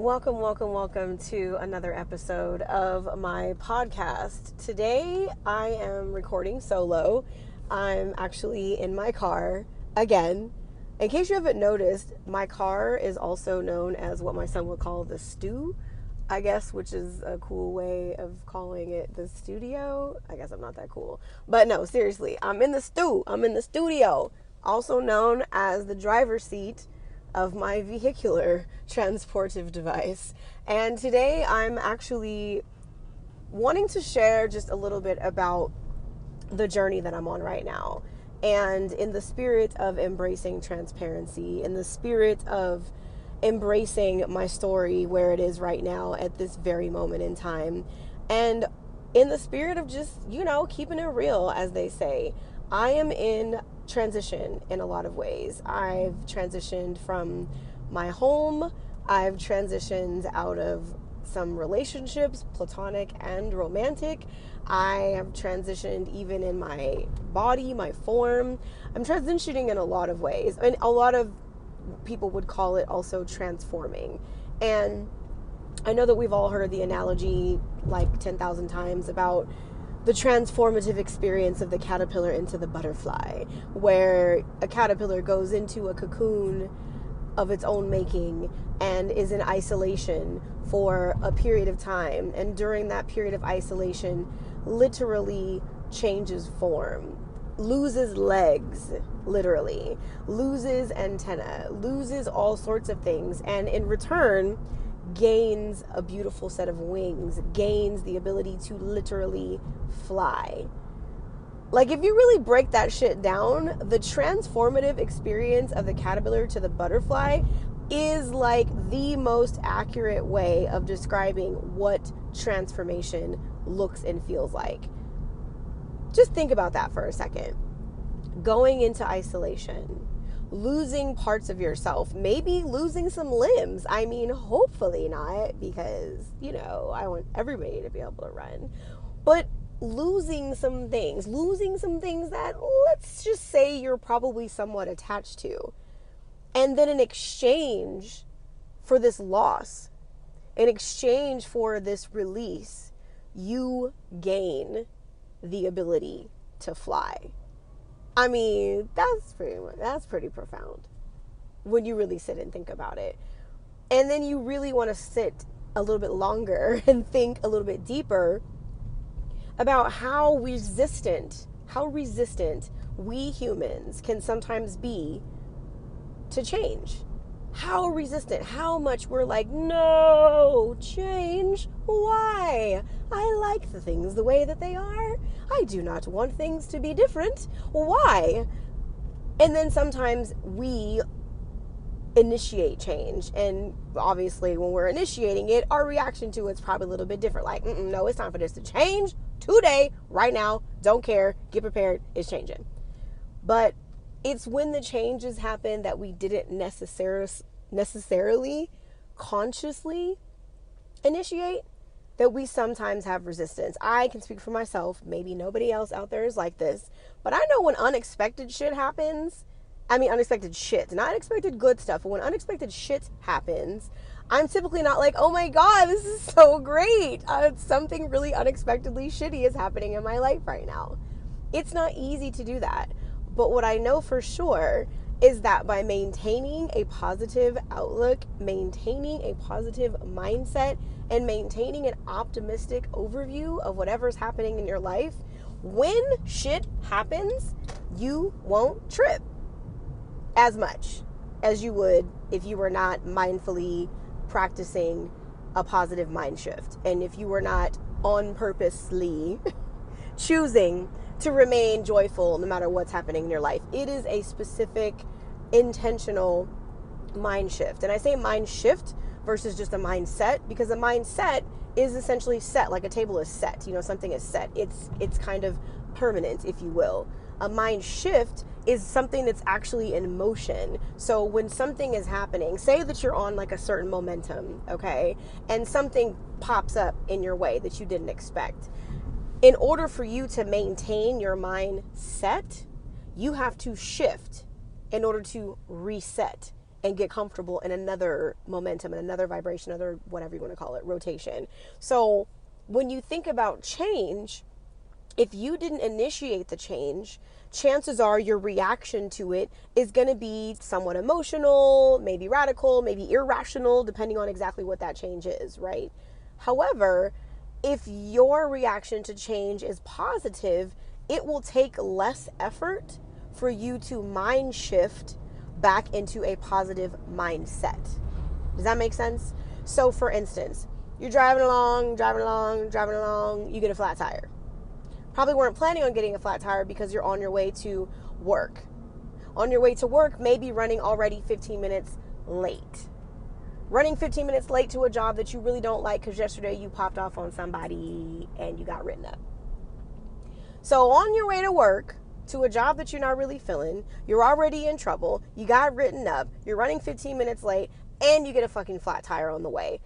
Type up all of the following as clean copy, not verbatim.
Welcome to another episode of my podcast. Today I am recording solo. I'm actually in my car again. In case you haven't noticed, my car is also known as what my son would call the stew, I guess, which is a cool way of calling it the studio. I guess I'm not that cool. But no, seriously, I'm in the stew. I'm in the studio, also known as the driver's seat of my vehicular transportive device. And today I'm actually wanting to share just a little bit about the journey that I'm on right now. And in the spirit of embracing transparency, in the spirit of embracing my story where it is right now at this very moment in time, and in the spirit of just, keeping it real, as they say, I am in transition in a lot of ways. I've transitioned from my home. I've transitioned out of some relationships, platonic and romantic. I have transitioned even in my body, my form. I'm transitioning in a lot of ways. And a lot of people would call it also transforming. And I know that we've all heard the analogy like 10,000 times about the transformative experience of the caterpillar into the butterfly, where a caterpillar goes into a cocoon of its own making and is in isolation for a period of time. And during that period of isolation, literally changes form, loses legs, literally, loses antenna, loses all sorts of things, and in return gains a beautiful set of wings, gains the ability to literally fly. Like, if you really break that shit down, the transformative experience of the caterpillar to the butterfly is like the most accurate way of describing what transformation looks and feels like. Just think about that for a second. Going into isolation, losing parts of yourself, maybe losing some limbs. I mean, hopefully not, because, I want everybody to be able to run. But losing some things that, let's just say, you're probably somewhat attached to. And then in exchange for this loss, in exchange for this release, you gain the ability to fly. I mean, that's pretty profound when you really sit and think about it. And then you really want to sit a little bit longer and think a little bit deeper about how resistant we humans can sometimes be to change. How resistant, how much we're like, no, change, why? I like the things the way that they are. I do not want things to be different. Why? And then sometimes we initiate change, and obviously when we're initiating it, our reaction to it's probably a little bit different. Like, no, it's time for this to change today, right now, don't care, get prepared, it's changing. But it's when the changes happen that we didn't necessarily consciously initiate that we sometimes have resistance. I can speak for myself. Maybe nobody else out there is like this. But I know when unexpected shit happens, unexpected shit, not unexpected good stuff, but when unexpected shit happens, I'm typically not like, oh my God, this is so great. Something really unexpectedly shitty is happening in my life right now. It's not easy to do that. But what I know for sure is that by maintaining a positive outlook, maintaining a positive mindset, and maintaining an optimistic overview of whatever's happening in your life, when shit happens, you won't trip as much as you would if you were not mindfully practicing a positive mind shift, and if you were not on purposely choosing to remain joyful no matter what's happening in your life. It is a specific, intentional mind shift. And I say mind shift versus just a mindset, because a mindset is essentially set, like a table is set. Something is set. It's kind of permanent, if you will. A mind shift is something that's actually in motion. So when something is happening, say that you're on like a certain momentum, okay, and something pops up in your way that you didn't expect. In order for you to maintain your mindset, you have to shift in order to reset and get comfortable in another momentum, in another vibration, another whatever you want to call it, rotation. So when you think about change, if you didn't initiate the change, chances are your reaction to it is going to be somewhat emotional, maybe radical, maybe irrational, depending on exactly what that change is, right? However, if your reaction to change is positive, it will take less effort for you to mind shift back into a positive mindset. Does that make sense? So for instance, you're driving along, you get a flat tire. Probably weren't planning on getting a flat tire because you're on your way to work. On your way to work, maybe running already 15 minutes late. Running 15 minutes late to a job that you really don't like because yesterday you popped off on somebody and you got written up. So on your way to work, to a job that you're not really feeling, you're already in trouble, you got written up, you're running 15 minutes late, and you get a fucking flat tire on the way.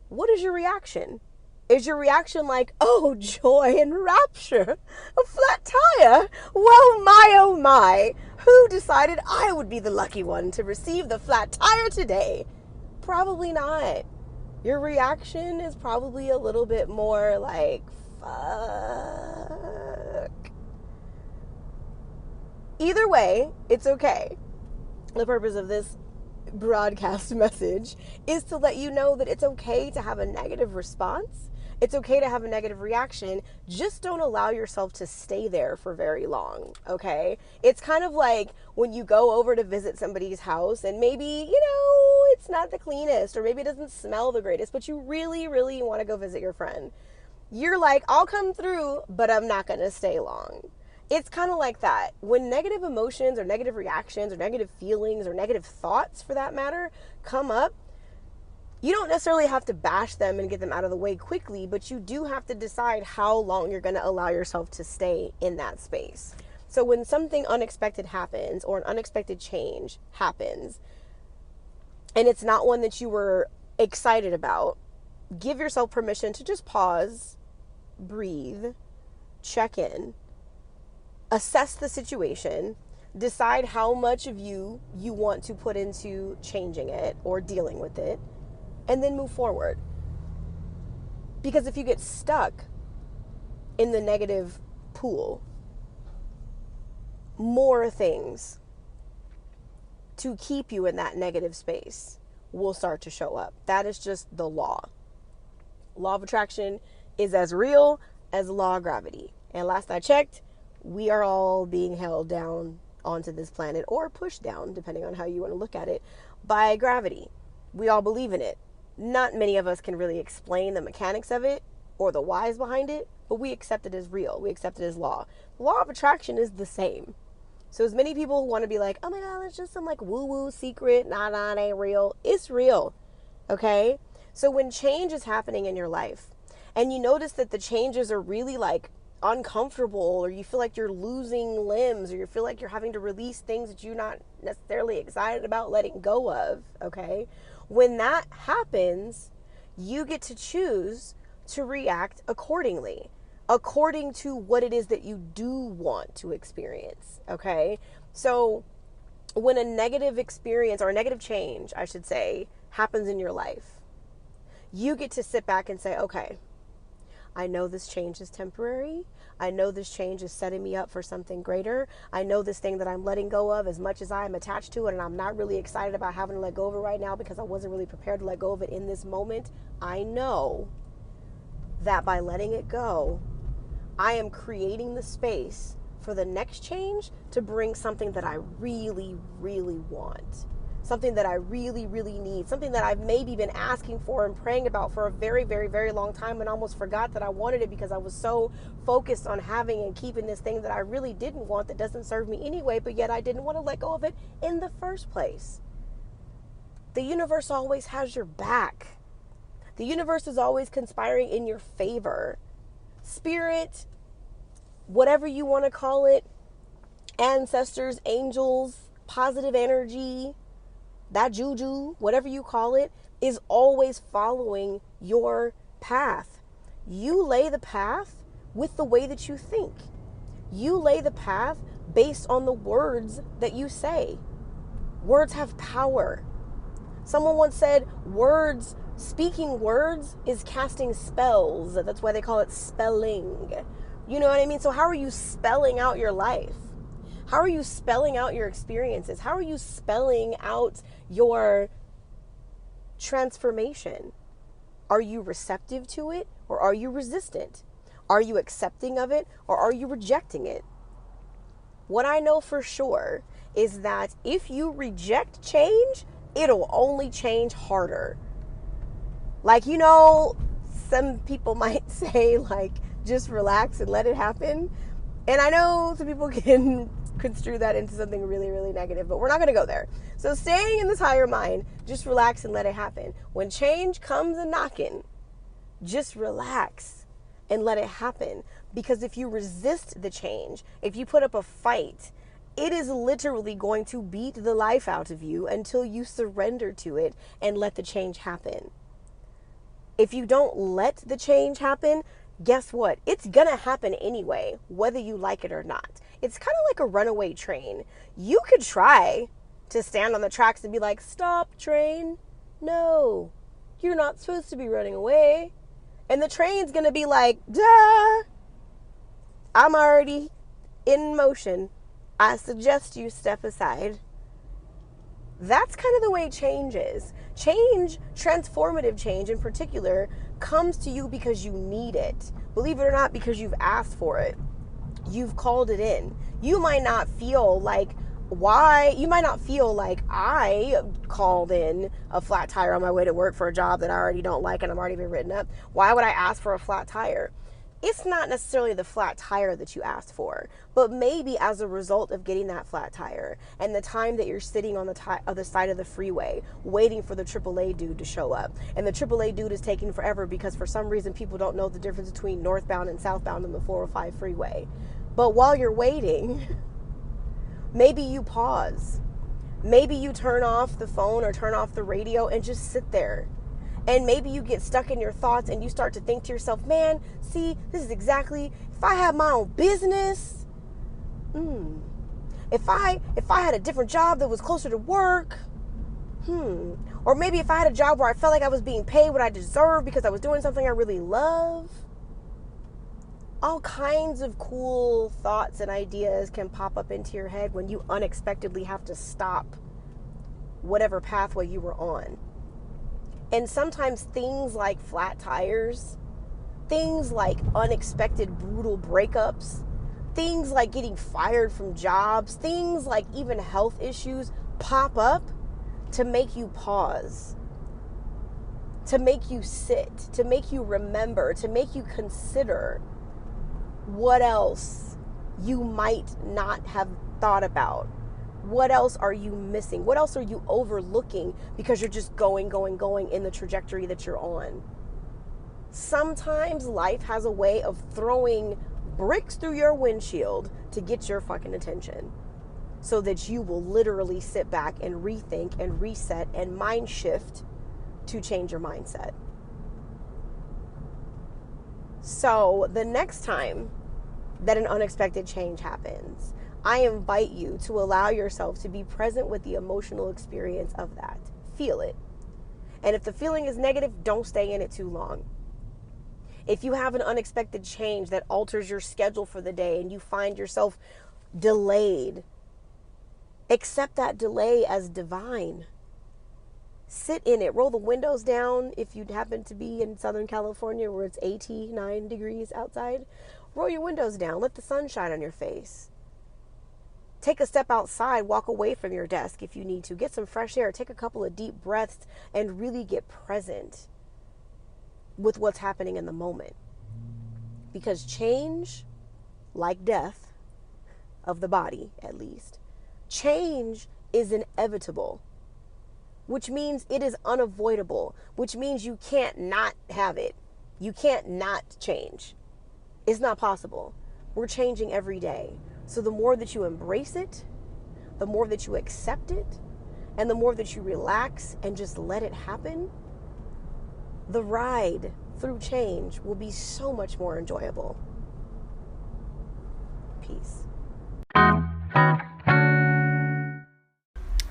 What is your reaction? Is your reaction like, oh, joy and rapture, a flat tire? Well, my, oh my, who decided I would be the lucky one to receive the flat tire today? Probably not. Your reaction is probably a little bit more like, fuck. Either way, it's okay. The purpose of this broadcast message is to let you know that it's okay to have a negative response. It's okay to have a negative reaction. Just don't allow yourself to stay there for very long, okay? It's kind of like when you go over to visit somebody's house and maybe, it's not the cleanest or maybe it doesn't smell the greatest, but you really, really want to go visit your friend. You're like, I'll come through, but I'm not going to stay long. It's kind of like that. When negative emotions or negative reactions or negative feelings or negative thoughts, for that matter, come up, you don't necessarily have to bash them and get them out of the way quickly, but you do have to decide how long you're going to allow yourself to stay in that space. So when something unexpected happens or an unexpected change happens, and it's not one that you were excited about, give yourself permission to just pause, breathe, check in, assess the situation, decide how much of you want to put into changing it or dealing with it, and then move forward. Because if you get stuck in the negative pool, more things to keep you in that negative space will start to show up. That is just the law. Law of attraction is as real as the law of gravity. And last I checked, we are all being held down onto this planet, or pushed down, depending on how you want to look at it, by gravity. We all believe in it. Not many of us can really explain the mechanics of it or the whys behind it, but we accept it as real. We accept it as law. The law of attraction is the same. So as many people who want to be like, oh my God, it's just some like woo-woo secret, nah, it ain't real. It's real, okay? So when change is happening in your life, and you notice that the changes are really like uncomfortable, or you feel like you're losing limbs, or you feel like you're having to release things that you're not necessarily excited about letting go of, okay? When that happens, you get to choose to react accordingly, according to what it is that you do want to experience, okay? So when a negative experience, or a negative change, I should say, happens in your life, you get to sit back and say, okay, I know this change is temporary. I know this change is setting me up for something greater. I know this thing that I'm letting go of, as much as I am attached to it, and I'm not really excited about having to let go of it right now because I wasn't really prepared to let go of it in this moment. I know that by letting it go, I am creating the space for the next change to bring something that I really, really want. Something that I really, really need. Something that I've maybe been asking for and praying about for a very, very, very long time, and almost forgot that I wanted it because I was so focused on having and keeping this thing that I really didn't want, that doesn't serve me anyway, but yet I didn't want to let go of it in the first place. The universe always has your back. The universe is always conspiring in your favor. Spirit, whatever you want to call it, ancestors, angels, positive energy, that juju, whatever you call it, is always following your path. You lay the path with the way that you think. You lay the path based on the words that you say. Words have power. Someone once said, speaking words is casting spells. That's why they call it spelling. You know what I mean? So how are you spelling out your life? How are you spelling out your experiences? How are you spelling out your transformation? Are you receptive to it, or are you resistant? Are you accepting of it, or are you rejecting it? What I know for sure is that if you reject change, it'll only change harder. Like, you know, some people might say, like, just relax and let it happen. And I know some people can construe that into something really, really negative, but we're not going to go there. So staying in this higher mind, just relax and let it happen. When change comes a knocking, just relax and let it happen. Because if you resist the change, if you put up a fight, it is literally going to beat the life out of you until you surrender to it and let the change happen. If you don't let the change happen, guess what? It's going to happen anyway, whether you like it or not. It's kind of like a runaway train. You could try to stand on the tracks and be like, stop, train. No, you're not supposed to be running away. And the train's going to be like, duh, I'm already in motion. I suggest you step aside. That's kind of the way change is. Change, transformative change in particular, comes to you because you need it. Believe it or not, because you've asked for it. You've called it in. You might not feel like I called in a flat tire on my way to work for a job that I already don't like and I'm already been written up. Why would I ask for a flat tire? It's not necessarily the flat tire that you asked for, but maybe as a result of getting that flat tire and the time that you're sitting on the other side of the freeway waiting for the AAA dude to show up. And the AAA dude is taking forever because for some reason people don't know the difference between northbound and southbound on the 405 freeway. But while you're waiting, maybe you pause. Maybe you turn off the phone or turn off the radio and just sit there. And maybe you get stuck in your thoughts and you start to think to yourself, man, see, this is exactly, if I had my own business, if I had a different job that was closer to work, or maybe if I had a job where I felt like I was being paid what I deserved because I was doing something I really love. All kinds of cool thoughts and ideas can pop up into your head when you unexpectedly have to stop whatever pathway you were on. And sometimes things like flat tires, things like unexpected brutal breakups, things like getting fired from jobs, things like even health issues pop up to make you pause, to make you sit, to make you remember, to make you consider what else you might not have thought about. What else are you missing? What else are you overlooking because you're just going in the trajectory that you're on? Sometimes life has a way of throwing bricks through your windshield to get your fucking attention so that you will literally sit back and rethink and reset and mind shift to change your mindset. So the next time that an unexpected change happens, I invite you to allow yourself to be present with the emotional experience of that. Feel it. And if the feeling is negative, don't stay in it too long. If you have an unexpected change that alters your schedule for the day and you find yourself delayed, accept that delay as divine. Sit in it. Roll the windows down if you happen to be in Southern California where it's 89 degrees outside. Roll your windows down. Let the sun shine on your face. Take a step outside, walk away from your desk if you need to. Get some fresh air, take a couple of deep breaths, and really get present with what's happening in the moment. Because change, like death, of the body at least, change is inevitable, which means it is unavoidable, which means you can't not have it. You can't not change. It's not possible. We're changing every day. So the more that you embrace it, the more that you accept it, and the more that you relax and just let it happen, the ride through change will be so much more enjoyable. Peace.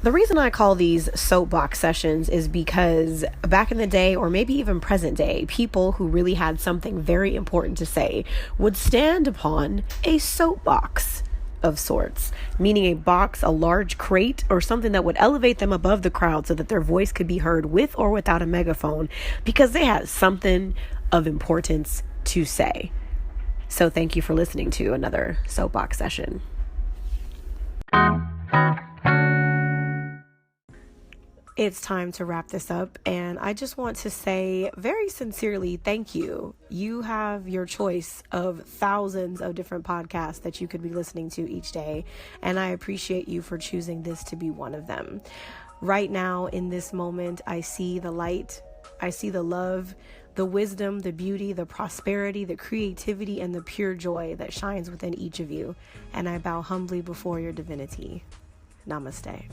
The reason I call these soapbox sessions is because back in the day, or maybe even present day, people who really had something very important to say would stand upon a soapbox of sorts, meaning a box, a large crate, or something that would elevate them above the crowd so that their voice could be heard with or without a megaphone, because they had something of importance to say. So thank you for listening to another soapbox session. It's time to wrap this up, and I just want to say very sincerely thank you. You have your choice of thousands of different podcasts that you could be listening to each day, and I appreciate you for choosing this to be one of them. Right now, in this moment, I see the light, I see the love, the wisdom, the beauty, the prosperity, the creativity, and the pure joy that shines within each of you, and I bow humbly before your divinity. Namaste.